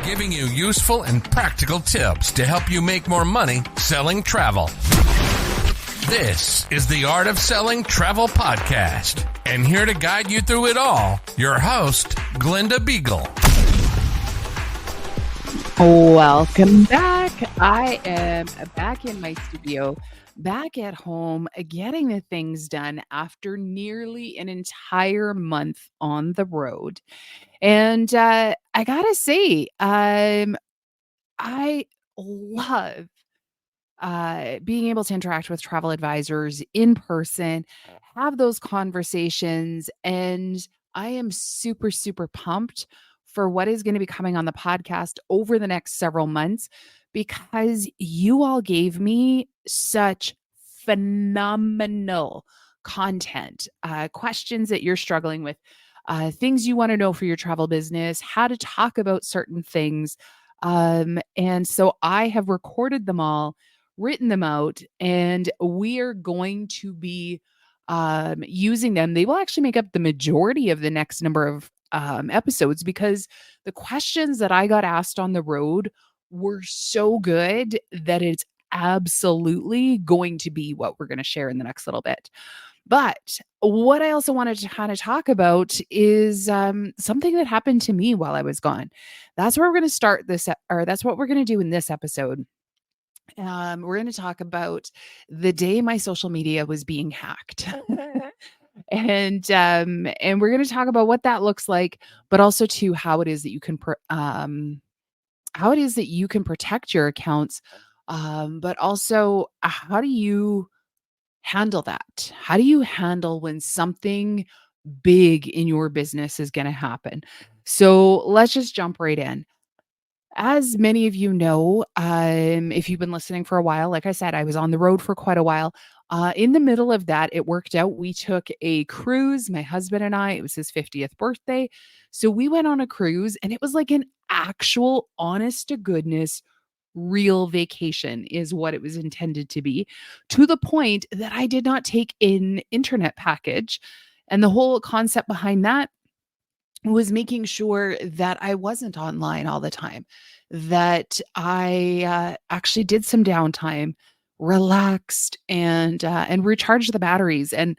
giving you useful and practical tips to help you make more money selling travel. This is the Art of Selling Travel Podcast, and here to guide you through it all, your host, Glenda Beagle. Welcome back. I am back in my studio, back at home, getting the things done after nearly an entire month on the road. And I gotta say, I love being able to interact with travel advisors in person, have those conversations, and I am super, super pumped for what is going to be coming on the podcast over the next several months because you all gave me such phenomenal content, questions that you're struggling with, things you want to know for your travel business, how to talk about certain things. And so I have recorded them all, written them out, and we are going to be using them. They will actually make up the majority of the next number of episodes because the questions that I got asked on the road were so good that it's absolutely going to be what we're going to share in the next little bit. But what I also wanted to kind of talk about is something that happened to me while I was gone. That's where we're going to start this, or that's what we're going to do in this episode. We're going to talk about the day my social media was being hacked. And we're going to talk about what that looks like, but also too how it is that you can protect your accounts, but also how do you handle that? How do you handle when something big in your business is going to happen? So let's just jump right in. As many of you know, if you've been listening for a while, like I said, I was on the road for quite a while. In the middle of that, it worked out. We took a cruise, my husband and I. It was his 50th birthday. So we went on a cruise, and it was like an actual, honest to goodness, real vacation is what it was intended to be, to the point that I did not take an internet package. And the whole concept behind that was making sure that I wasn't online all the time, that I actually did some downtime, relaxed, and recharged the batteries. And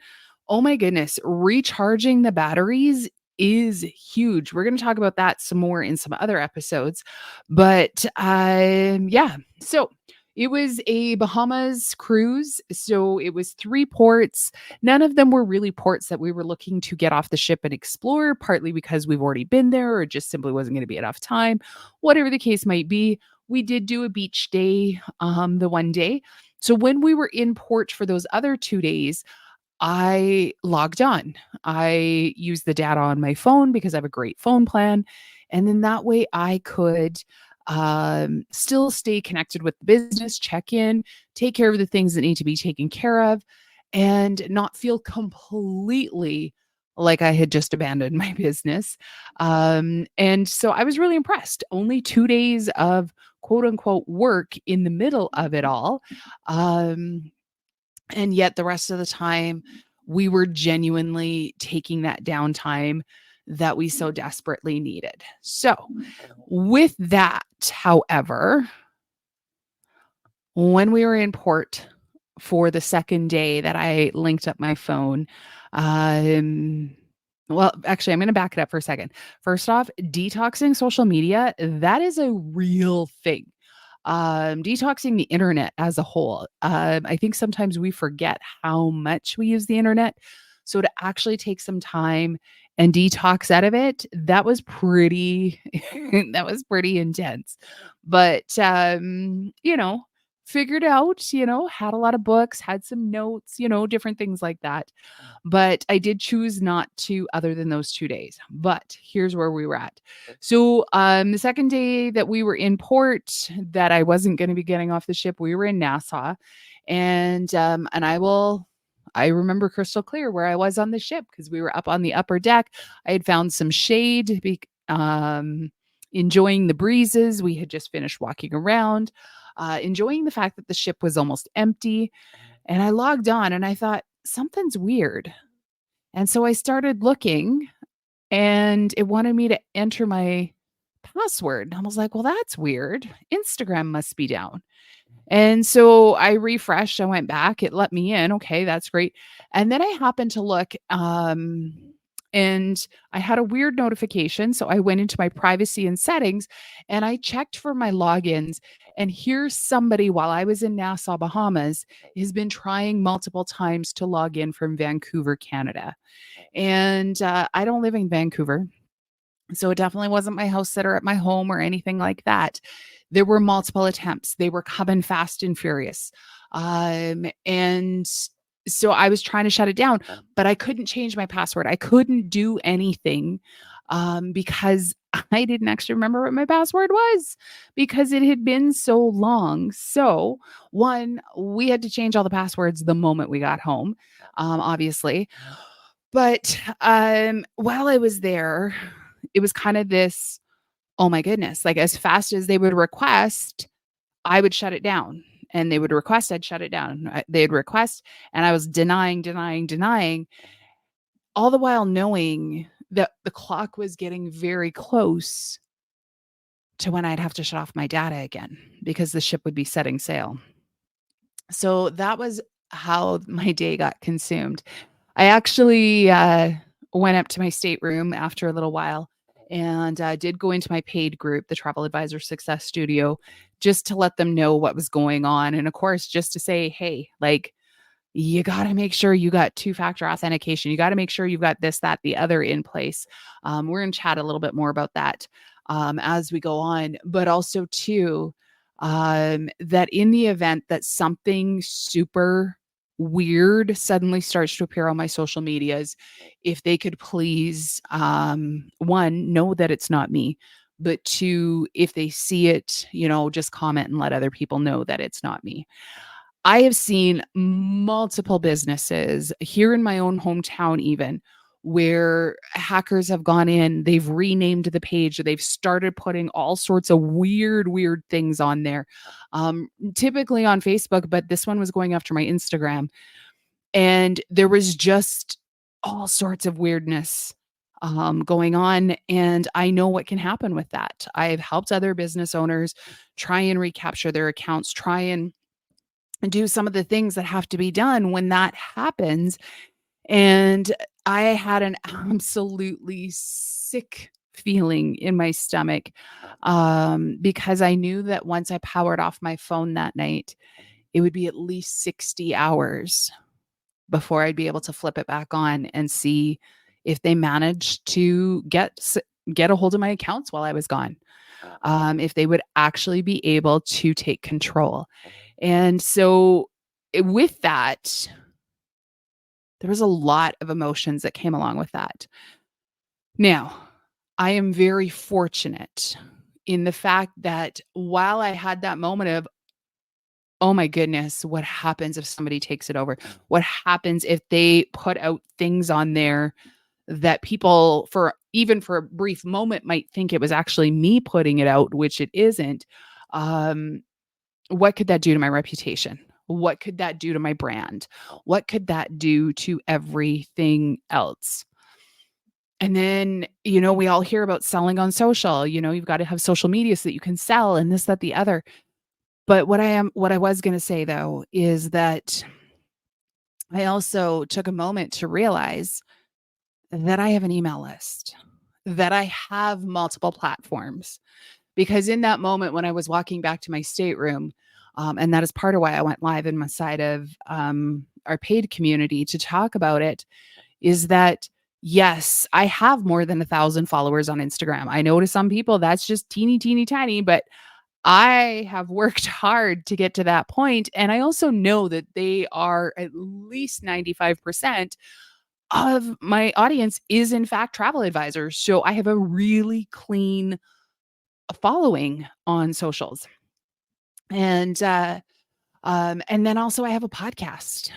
oh my goodness, recharging the batteries is huge. We're going to talk about that some more in some other episodes. But yeah, so it was a Bahamas cruise. So it was 3 ports. None of them were really ports that we were looking to get off the ship and explore, partly because we've already been there or just simply wasn't going to be enough time. Whatever the case might be, we did do a beach day the one day. So when we were in port for those other 2 days, I logged on. I used the data on my phone because I have a great phone plan. And then that way I could still stay connected with the business, check in, take care of the things that need to be taken care of, and not feel completely like I had just abandoned my business. And so I was really impressed. Only 2 days of quote unquote work in the middle of it all. And yet the rest of the time, we were genuinely taking that downtime that we so desperately needed. So, with that, however, when we were in port for the second day that I linked up my phone, well, actually, I'm going to back it up for a second. First off, detoxing social media, that is a real thing. Detoxing the internet as a whole. I think sometimes we forget how much we use the internet. So to actually take some time and detox out of it, that was pretty, that was pretty intense. But, figured out, had a lot of books, had some notes, different things like that. But I did choose not to other than those 2 days. But here's where we were at. So the second day that we were in port, that I wasn't going to be getting off the ship, we were in Nassau. And I remember crystal clear where I was on the ship because we were up on the upper deck. I had found some shade, enjoying the breezes. We had just finished walking around, enjoying the fact that the ship was almost empty. And I logged on and I thought, something's weird. And so I started looking, and it wanted me to enter my password. I was like, well, that's weird. Instagram must be down. And so I refreshed, I went back, it let me in. Okay, that's great. And then I happened to look, and I had a weird notification. So I went into my privacy and settings and I checked for my logins. And here's somebody while I was in Nassau, Bahamas, has been trying multiple times to log in from Vancouver, Canada. And I don't live in Vancouver. So it definitely wasn't my house sitter at my home or anything like that. There were multiple attempts. They were coming fast and furious. And so I was trying to shut it down, but I couldn't change my password. I couldn't do anything because I didn't actually remember what my password was because it had been so long. So, one, we had to change all the passwords the moment we got home, obviously. But while I was there, it was kind of this, oh my goodness, like as fast as they would request, I would shut it down. And they would request, I'd shut it down. They'd request, and I was denying, all the while knowing that the clock was getting very close to when I'd have to shut off my data again because the ship would be setting sail. So that was how my day got consumed. I actually went up to my stateroom after a little while and did go into my paid group, the Travel Advisor Success Studio, just to let them know what was going on. And of course, just to say, hey, like, you got to make sure you got two-factor authentication. You got to make sure you've got this, that, the other in place. We're going to chat a little bit more about that as we go on, but also too, that in the event that something super weird suddenly starts to appear on my social medias, if they could please, one, know that it's not me, but two, if they see it, just comment and let other people know that it's not me. I have seen multiple businesses here in my own hometown, even where hackers have gone in, they've renamed the page, they've started putting all sorts of weird things on there. Typically on Facebook, but this one was going after my Instagram. And there was just all sorts of weirdness going on. And I know what can happen with that. I've helped other business owners try and recapture their accounts, try and do some of the things that have to be done when that happens. And I had an absolutely sick feeling in my stomach because I knew that once I powered off my phone that night, it would be at least 60 hours before I'd be able to flip it back on and see if they managed to get a hold of my accounts while I was gone. If they would actually be able to take control. And so with that, there was a lot of emotions that came along with that. Now, I am very fortunate in the fact that while I had that moment of, oh my goodness, what happens if somebody takes it over? What happens if they put out things on there that people for a brief moment might think it was actually me putting it out, which it isn't. What could that do to my reputation? What could that do to my brand? What could that do to everything else? And then, we all hear about selling on social. You've got to have social media so that you can sell and this, that, the other. But what I was going to say though, is that I also took a moment to realize that I have an email list, that I have multiple platforms. Because in that moment when I was walking back to my stateroom, and that is part of why I went live in my side of our paid community to talk about it, is that, yes, I have more than 1,000 followers on Instagram. I know to some people that's just teeny, tiny, but I have worked hard to get to that point. And I also know that they are at least 95% of my audience is in fact travel advisors. So I have a really clean following on socials. And then also I have a podcast.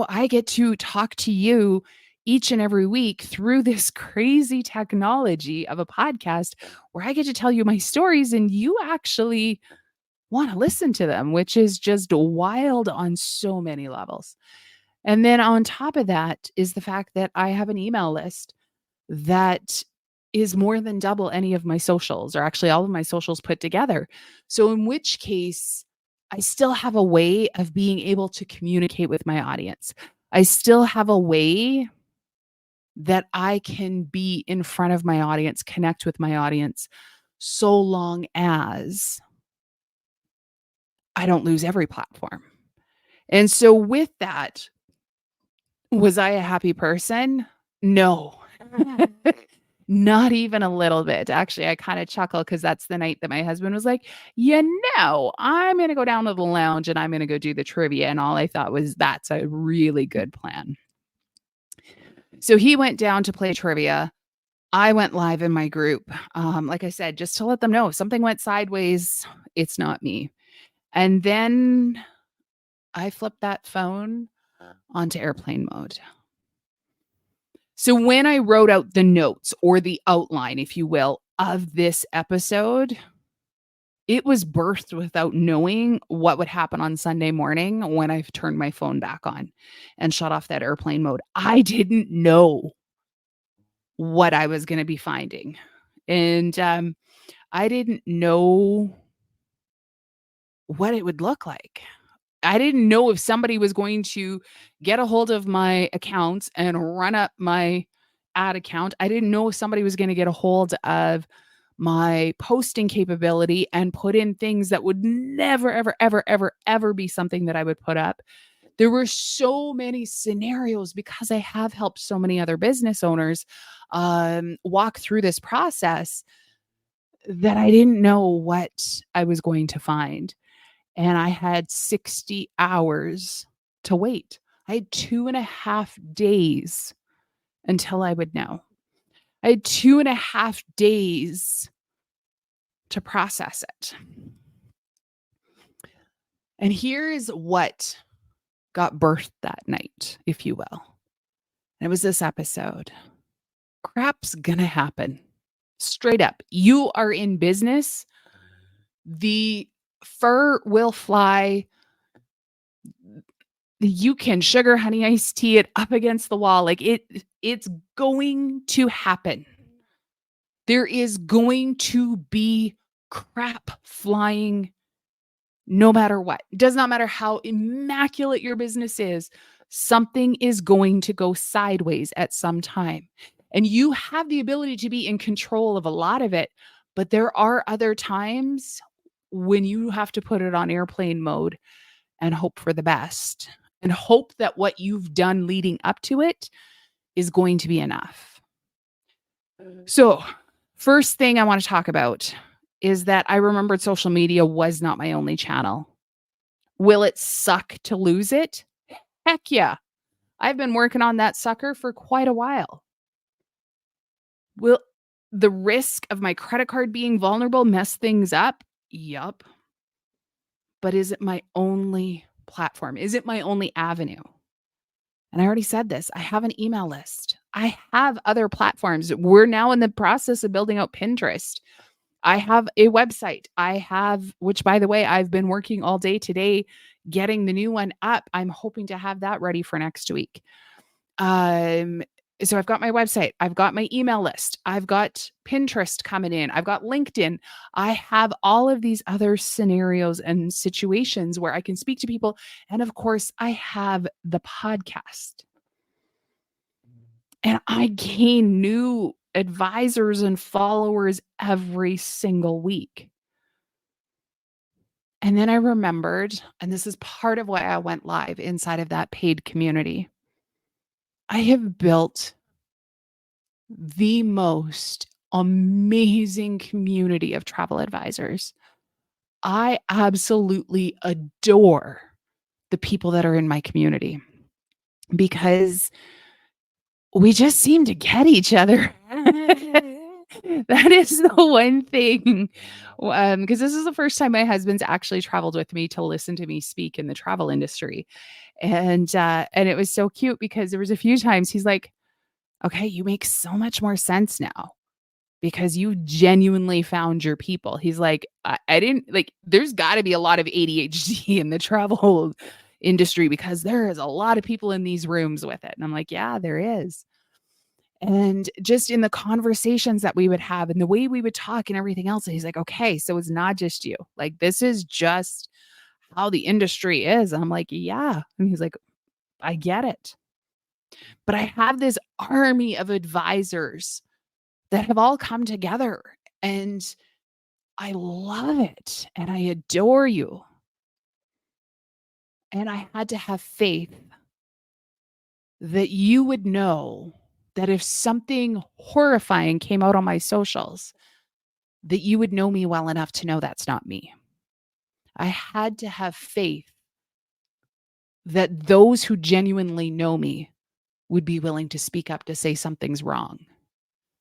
I get to talk to you each and every week through this crazy technology of a podcast where I get to tell you my stories and you actually want to listen to them, which is just wild on so many levels. And then on top of that is the fact that I have an email list that is more than double any of my socials, or actually all of my socials put together. So in which case, I still have a way of being able to communicate with my audience. I still have a way that I can be in front of my audience, connect with my audience, so long as I don't lose every platform. And so with that, was I a happy person? No. Not even a little bit. Actually, I kind of chuckle because that's the night that my husband was like, I'm going to go down to the lounge and I'm going to go do the trivia. And all I thought was, that's a really good plan. So he went down to play trivia. I went live in my group. Like I said, just to let them know if something went sideways, it's not me. And then I flipped that phone onto airplane mode. So when I wrote out the notes, or the outline, if you will, of this episode, it was birthed without knowing what would happen on Sunday morning when I turned my phone back on and shut off that airplane mode. I didn't know what I was going to be finding. And I didn't know what it would look like. I didn't know if somebody was going to get a hold of my accounts and run up my ad account. I didn't know if somebody was going to get a hold of my posting capability and put in things that would never, ever, ever, ever, ever be something that I would put up. There were so many scenarios because I have helped so many other business owners walk through this process that I didn't know what I was going to find. And I had 60 hours to wait. I had 2.5 days until I would know. I had 2.5 days to process it. And here is what got birthed that night, if you will. And it was this episode. Crap's gonna happen. Straight up. You are in business. The fur will fly. You can sugar honey iced tea it up against the wall. Like it's going to happen. There is going to be crap flying no matter what. It does not matter how immaculate your business is. Something is going to go sideways at some time. And you have the ability to be in control of a lot of it. But there are other times when you have to put it on airplane mode and hope for the best, and hope that what you've done leading up to it is going to be enough. So, first thing I want to talk about is that I remembered social media was not my only channel. Will it suck to lose it? Heck yeah. I've been working on that sucker for quite a while. Will the risk of my credit card being vulnerable mess things up? Yup. But is it my only platform? Is it my only avenue? And I already said this. I have an email list. I have other platforms. We're now in the process of building out Pinterest. I have a website. Which by the way, I've been working all day today getting the new one up. I'm hoping to have that ready for next week. So I've got my website, I've got my email list, I've got Pinterest coming in, I've got LinkedIn. I have all of these other scenarios and situations where I can speak to people. And of course, I have the podcast. And I gain new advisors and followers every single week. And then I remembered, and this is part of why I went live inside of that paid community. I have built the most amazing community of travel advisors. I absolutely adore the people that are in my community because we just seem to get each other. That is the one thing. Because this is the first time my husband's actually traveled with me to listen to me speak in the travel industry. And it was so cute because there was a few times he's like, okay, you make so much more sense now because you genuinely found your people. He's like, I didn't like, there's got to be a lot of ADHD in the travel industry because there is a lot of people in these rooms with it. And I'm like, yeah, there is. And just in the conversations that we would have and the way we would talk and everything else, he's like, okay, so it's not just you. Like, this is just how the industry is. And I'm like, yeah. And he's like, I get it. But I have this army of advisors that have all come together, and I love it and I adore you. And I had to have faith that you would know that if something horrifying came out on my socials, that you would know me well enough to know that's not me. I had to have faith that those who genuinely know me would be willing to speak up to say something's wrong.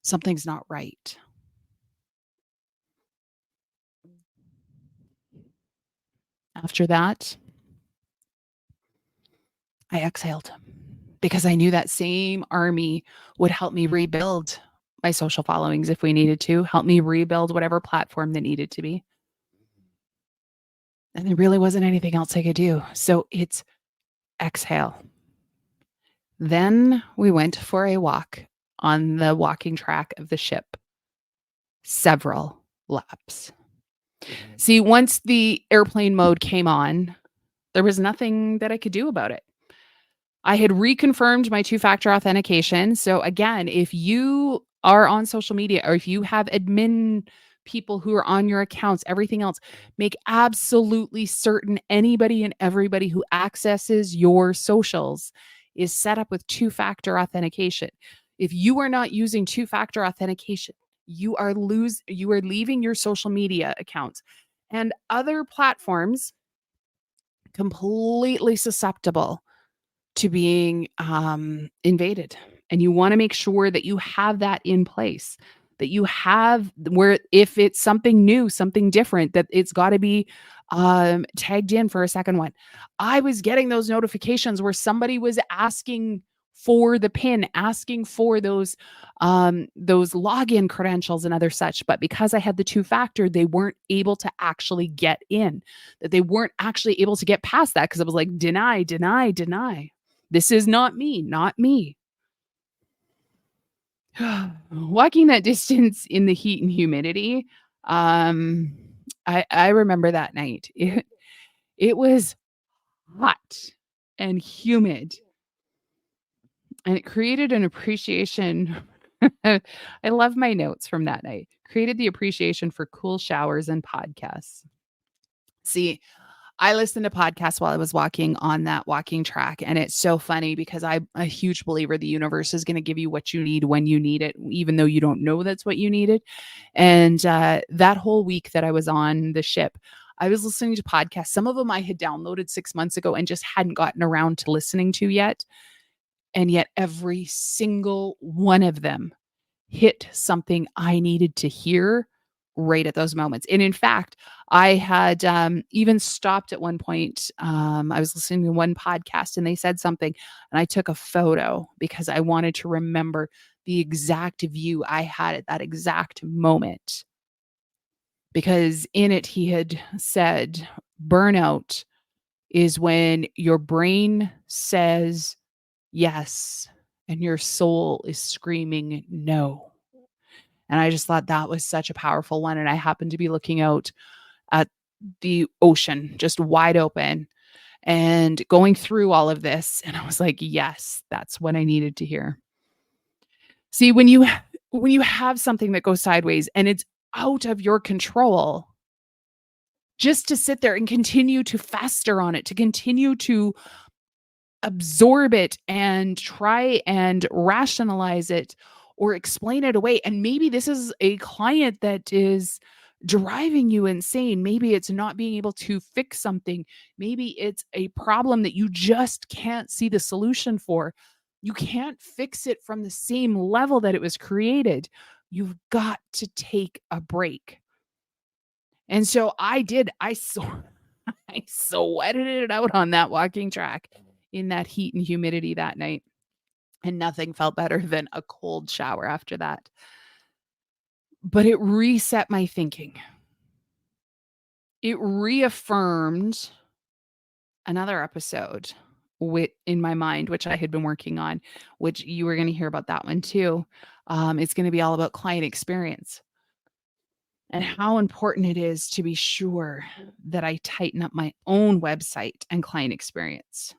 Something's not right. After that, I exhaled because I knew that same army would help me rebuild my social followings if we needed to, help me rebuild whatever platform that needed to be. And there really wasn't anything else I could do. So it's exhale. Then we went for a walk on the walking track of the ship, several laps. See, once the airplane mode came on, there was nothing that I could do about it. I had reconfirmed my two-factor authentication. So again, if you are on social media or if you have admin people who are on your accounts, everything else, make absolutely certain anybody and everybody who accesses your socials is set up with two-factor authentication. If you are not using two-factor authentication, you are leaving your social media accounts and other platforms completely susceptible to being invaded. And you want to make sure that you have that in place, that you have where if it's something new, something different, that it's got to be tagged in for a second one. I was getting those notifications where somebody was asking for the pin, asking for those login credentials and other such. But because I had the two-factor, they weren't able to actually get in, that they weren't actually able to get past that because it was like, deny, deny, deny. This is not me, not me. Walking that distance in the heat and humidity, I remember that night. It was hot and humid, and it created an appreciation. I love my notes from that night. Created the appreciation for cool showers and podcasts. See, I listened to podcasts while I was walking on that walking track. And it's so funny because I'm a huge believer the universe is going to give you what you need when you need it, even though you don't know that's what you needed. And that whole week that I was on the ship, I was listening to podcasts. Some of them I had downloaded 6 months ago and just hadn't gotten around to listening to yet. And yet every single one of them hit something I needed to hear right at those moments. And in fact, I had even stopped at one point. I was listening to one podcast and they said something, and I took a photo because I wanted to remember the exact view I had at that exact moment. Because in it, he had said, burnout is when your brain says yes and your soul is screaming no. And I just thought that was such a powerful one. And I happened to be looking out at the ocean, just wide open, and going through all of this. And I was like, yes, that's what I needed to hear. See, when you have something that goes sideways and it's out of your control, just to sit there and continue to fester on it, to continue to absorb it and try and rationalize it or explain it away. And maybe this is a client that is driving you insane. Maybe it's not being able to fix something. Maybe it's a problem that you just can't see the solution for. You can't fix it from the same level that it was created. You've got to take a break. And so I did. I sweated it out on that walking track in that heat and humidity that night. And nothing felt better than a cold shower after that. But it reset my thinking. It reaffirmed another episode in my mind, which I had been working on, which you were going to hear about that one too. It's going to be all about client experience and how important it is to be sure that I tighten up my own website and client experience.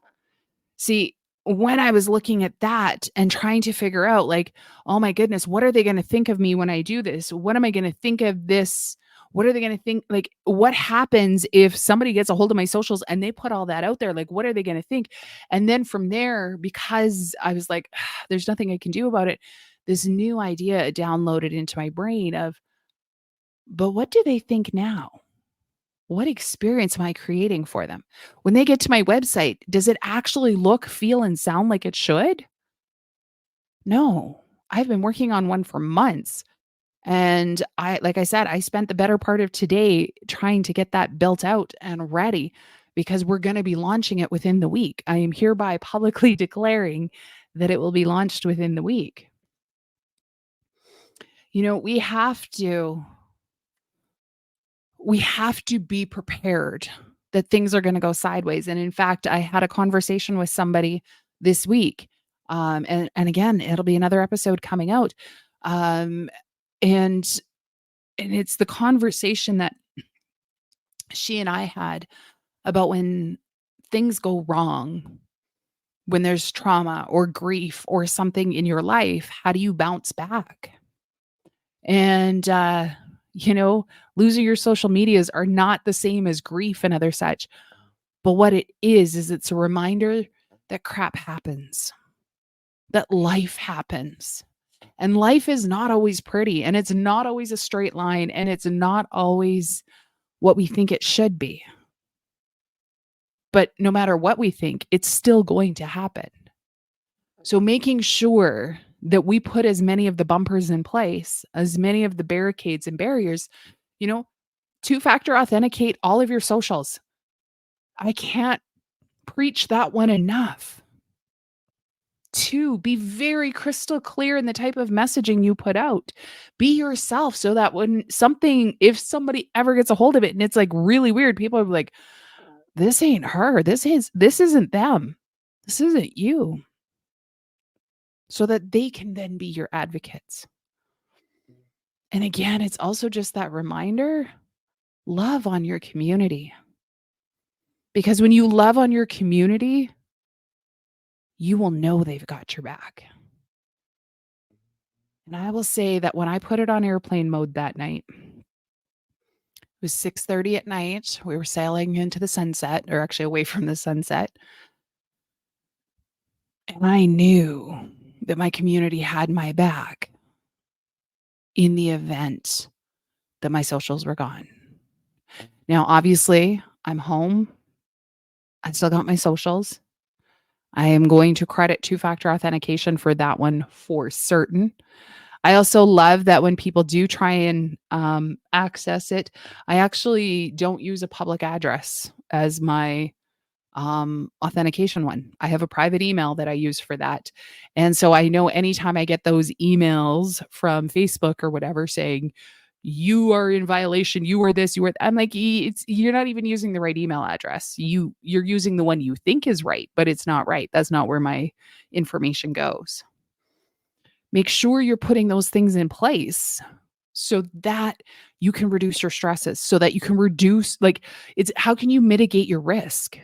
See, when I was looking at that and trying to figure out, like, oh my goodness, what are they going to think of me when I do this? What am I going to think of this? What are they going to think? Like, what happens if somebody gets a hold of my socials and they put all that out there? Like, what are they going to think? And then from there, because I was like, there's nothing I can do about it, this new idea downloaded into my brain of, but what do they think now? What experience am I creating for them? When they get to my website, does it actually look, feel, and sound like it should? No. I've been working on one for months. And like I said, I spent the better part of today trying to get that built out and ready because we're going to be launching it within the week. I am hereby publicly declaring that it will be launched within the week. We have to be prepared that things are going to go sideways. And in fact, I had a conversation with somebody this week. And again, it'll be another episode coming out. And it's the conversation that she and I had about when things go wrong, when there's trauma or grief or something in your life, how do you bounce back? And, losing your social medias are not the same as grief and other such. But what it is it's a reminder that crap happens, that life happens. And life is not always pretty, and it's not always a straight line, and it's not always what we think it should be. But no matter what we think, it's still going to happen. So making sure that we put as many of the bumpers in place, as many of the barricades and barriers, two-factor authenticate all of your socials. I can't preach that one enough. 2, be very crystal clear in the type of messaging you put out. Be yourself so that if somebody ever gets a hold of it and it's like really weird, people are like, this ain't her. This isn't them. This isn't you. So that they can then be your advocates. And again, it's also just that reminder, love on your community. Because when you love on your community, you will know they've got your back. And I will say that when I put it on airplane mode that night, it was 6:30 at night. We were sailing into the sunset, or actually away from the sunset. And I knew that my community had my back in the event that my socials were gone. Now, obviously, I'm home. I still got my socials. I am going to credit two-factor authentication for that one for certain. I also love that when people do try and access it, I actually don't use a public address as my authentication one. I have a private email that I use for that. And so I know anytime I get those emails from Facebook or whatever saying, you are in violation, you are this, you are, I'm like, you're not even using the right email address. You're using the one you think is right, but it's not right. That's not where my information goes. Make sure you're putting those things in place so that you can reduce your stresses, so that you can reduce, how can you mitigate your risk?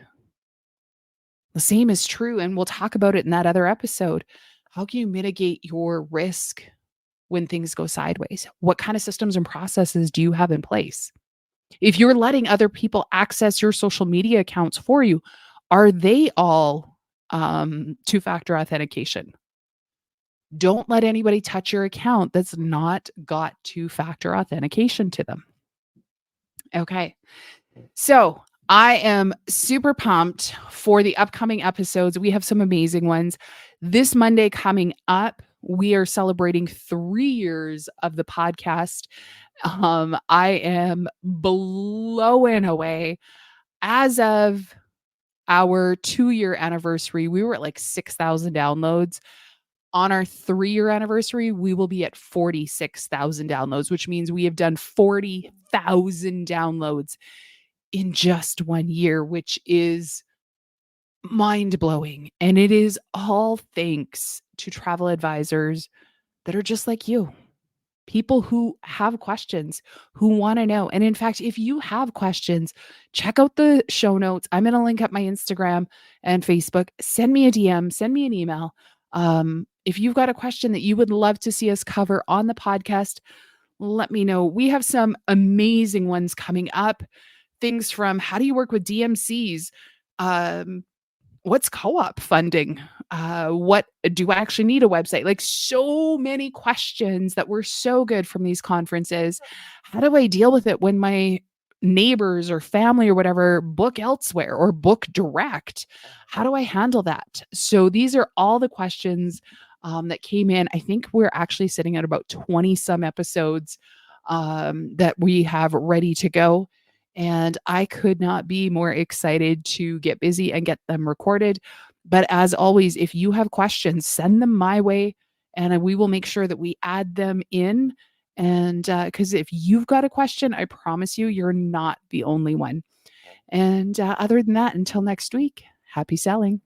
The same is true, and we'll talk about it in that other episode. How can you mitigate your risk when things go sideways? What kind of systems and processes do you have in place? If you're letting other people access your social media accounts for you, are they all two-factor authentication? Don't let anybody touch your account that's not got two-factor authentication to them. Okay. So I am super pumped for the upcoming episodes. We have some amazing ones. This Monday coming up, we are celebrating 3 years of the podcast. I am blown away. As of our 2-year anniversary, we were at like 6,000 downloads. On our 3-year anniversary, we will be at 46,000 downloads, which means we have done 40,000 downloads in just 1 year, which is mind blowing. And it is all thanks to travel advisors that are just like you. People who have questions, who want to know. And in fact, if you have questions, check out the show notes. I'm going to link up my Instagram and Facebook. Send me a DM, send me an email. If you've got a question that you would love to see us cover on the podcast, let me know. We have some amazing ones coming up. Things from how do you work with DMCs? Um, what's co-op funding? What do I actually need a website? Like so many questions that were so good from these conferences. How do I deal with it when my neighbors or family or whatever book elsewhere or book direct? How do I handle that? So these are all the questions that came in. I think we're actually sitting at about 20 some episodes that we have ready to go. And I could not be more excited to get busy and get them recorded. But as always, if you have questions, send them my way and we will make sure that we add them in. And because if you've got a question, I promise you, you're not the only one. And other than that, until next week, happy selling.